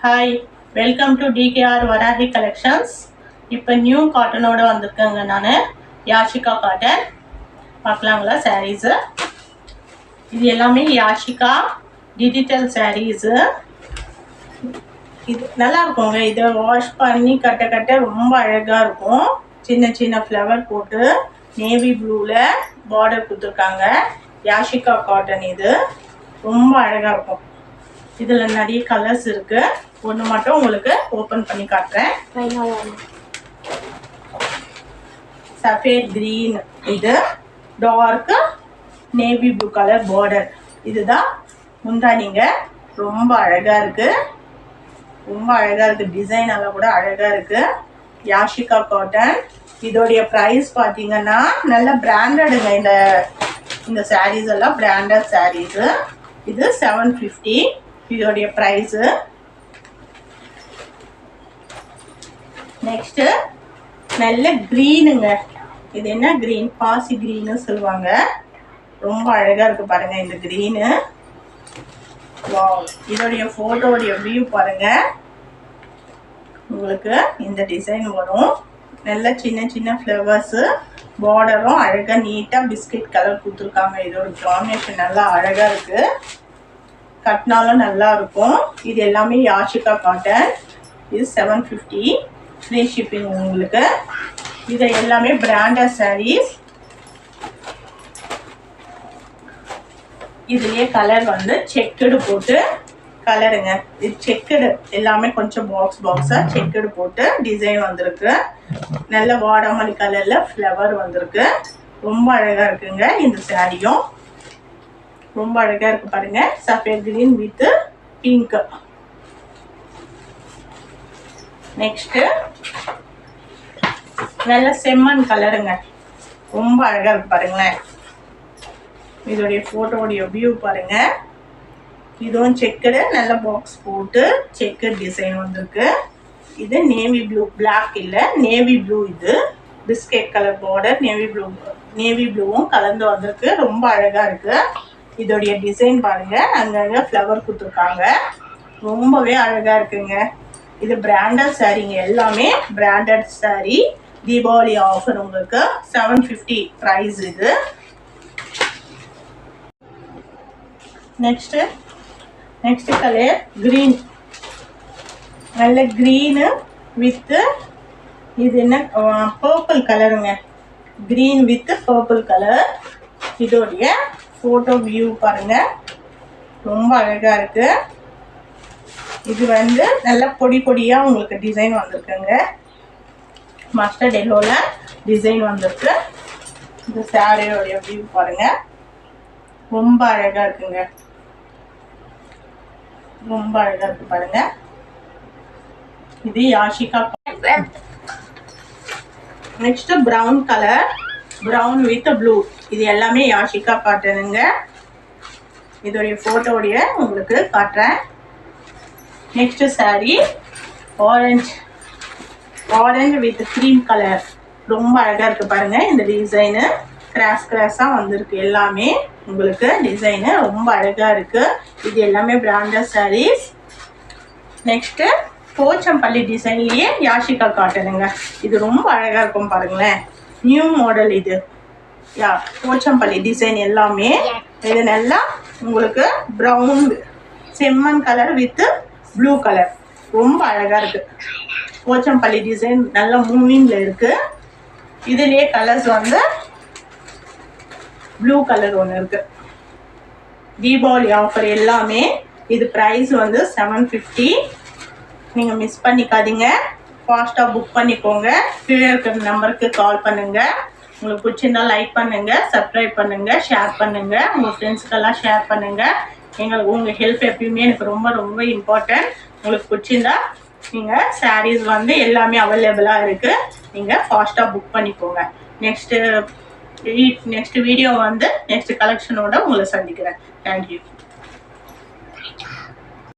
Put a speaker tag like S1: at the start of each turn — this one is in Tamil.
S1: Hi, welcome to DKR Varahi collections. இப்போ நியூ காட்டனோட வந்திருக்கேங்க. நான் யாஷிகா காட்டன் பார்க்கலாங்களா? சாரீஸு இது எல்லாமே யாஷிகா டிஜிட்டல் சாரீஸு. இது நல்லா இருக்குங்க. இதை வாஷ் பண்ணி கட்ட ரொம்ப அழகாக இருக்கும். சின்ன சின்ன ஃப்ளவர் போட்டு நேவி ப்ளூவில் பார்டர் கொடுத்துருக்காங்க. யாஷிகா காட்டன் இது ரொம்ப அழகாக இருக்கும். இதில் நிறைய கலர்ஸ் இருக்கு. ஒன்று மட்டும் உங்களுக்கு ஓப்பன் பண்ணி காட்டுறேன். சஃபேட் கிரீன், இது dark navy blue colour border. இதுதான் முந்தானிங்க. ரொம்ப அழகாக இருக்கு, ரொம்ப அழகாக இருக்கு. டிசைன் எல்லாம் கூட அழகாக இருக்கு. யாஷிகா காட்டன். இதோடைய ப்ரைஸ் பார்த்தீங்கன்னா நல்ல பிராண்டடுங்க. இந்த சாரீஸ் எல்லாம் பிராண்டட் சாரீஸு. இது 750 இதோடைய ப்ரைஸு. நெக்ஸ்ட்டு நல்ல க்ரீனுங்க. இது என்ன க்ரீன்? பாசி க்ரீனு சொல்லுவாங்க. ரொம்ப அழகாக இருக்குது பாருங்கள் இந்த க்ரீனு. இதோடைய ஃபோட்டோடைய வியூ பாருங்கள். உங்களுக்கு இந்த டிசைன் வரும். நல்ல சின்ன சின்ன ஃப்ளவர்ஸு, பார்டரும் அழகாக நீட்டாக பிஸ்கட் கலர் கொடுத்துருக்காங்க. இதோட காம்பினேஷன் நல்லா அழகாக இருக்குது. கட்டினாலும் நல்லா இருக்கும். இது எல்லாமே யாஷிகா காட்டன். இது 750 ஃப்ரீ ஷிப்பிங் உங்களுக்கு. இது எல்லாமே பிராண்டட் சாரீஸ். இதுலேயே கலர் வந்து செக்குடு போட்டு கலருங்க. இது செக்குடு எல்லாமே கொஞ்சம் பாக்ஸாக செக்குடு போட்டு டிசைன் வந்திருக்கு. நல்ல வாடாமல்லி கலரில் ஃப்ளவர் வந்திருக்கு. ரொம்ப அழகாக இருக்குங்க. இந்த சாரியும் ரொம்ப அழகாக இருக்குது பாருங்க. Safed green with pink. Next நல்ல செம்மண் கலருங்க. ரொம்ப அழகாக இருக்கு பாருங்களேன். இதோடைய ஃபோட்டோடைய வியூ பாருங்க. இதுவும் செக்குடு நல்ல பாக்ஸ் போட்டு செக்குடு டிசைன் வந்திருக்கு. இது நேவி ப்ளூ, பிளாக் இல்லை நேவி ப்ளூ. இது பிஸ்கெட் கலர் பார்டர் நேவி ப்ளூவும் கலந்து வந்திருக்கு. ரொம்ப அழகாக இருக்குது. இதோடைய டிசைன் பாருங்க. அங்கங்க ஃப்ளவர் கொடுத்துருக்காங்க. ரொம்பவே அழகா இருக்குங்க. இது பிராண்டட் சாரீங்க. எல்லாமே பிராண்டட் சாரீ. தீபாவளி ஆஃபர் உங்களுக்கு 750 ப்ரைஸ் இது. Next colour green. நல்ல கிரீனு வித் இது என்ன பர்பிள் கலருங்க. Green with purple colour. இதோடைய ஃபோட்டோ வியூ பாருங்க. ரொம்ப அழகா இருக்கு. இது வந்து நல்ல பொடியாக உங்களுக்கு டிசைன் வந்திருக்குங்க. மஸ்டர்ட் எல்லோல டிசைன் வந்திருக்கு. இந்த சாரியோடைய வியூ பாருங்க. ரொம்ப அழகா இருக்குங்க. ரொம்ப அழகா இருக்கு பாருங்க. இது Yashika. Next brown colour, brown with blue. இது எல்லாமே யாஷிகா காட்டனுங்க. இதோடைய ஃபோட்டோடைய உங்களுக்கு காட்டுறேன். Next sorry orange with cream colour. ரொம்ப அழகாக இருக்குது பாருங்கள். இந்த டிசைனு கிராஸாக வந்திருக்கு. எல்லாமே உங்களுக்கு டிசைனு ரொம்ப அழகாக இருக்குது. இது எல்லாமே பிராண்டட் சாரீஸ். நெக்ஸ்ட்டு போச்சம்பள்ளி டிசைன்லேயே யாஷிகா காட்டனுங்க. இது ரொம்ப அழகாக இருக்கும் பாருங்களேன். நியூ மாடல் இது. போச்சம்பள்ளி டிசைன் எல்லாமே. இது நல்லா உங்களுக்கு ப்ரௌன் செம்மண் கலர் வித் ப்ளூ கலர். ரொம்ப அழகாக இருக்குது. போச்சம்பள்ளி டிசைன் நல்ல மூவிங்கில் இருக்குது. இதுலேயே கலர்ஸ் வந்து ப்ளூ கலர் ஒன்று இருக்குது. தீபாவளி ஆஃபர் எல்லாமே. இது ப்ரைஸ் வந்து 750. நீங்கள் மிஸ் பண்ணிக்காதீங்க. ஃபாஸ்ட்டாக புக் பண்ணிக்கோங்க. கீழே இருக்கிற நம்பருக்கு கால் பண்ணுங்கள். உங்களுக்கு பிடிச்சிருந்தா லைக் பண்ணுங்கள், சப்ஸ்கிரைப் பண்ணுங்கள், ஷேர் பண்ணுங்கள். உங்கள் ஃப்ரெண்ட்ஸுக்கெல்லாம் ஷேர் பண்ணுங்கள். உங்கள் ஹெல்ப் எப்பயுமே எனக்கு ரொம்ப ரொம்ப இம்பார்ட்டன்ட். உங்களுக்கு பிடிச்சிருந்தா நீங்கள் சாரீஸ் வந்து எல்லாமே அவைலபிளாக இருக்குது. நீங்கள் ஃபாஸ்ட்டாக புக் பண்ணிக்கோங்க. நெக்ஸ்ட் வீடியோ வந்து நெக்ஸ்ட் கலெக்ஷனோட உங்களை சந்திக்கிறேன். தேங்க்யூ.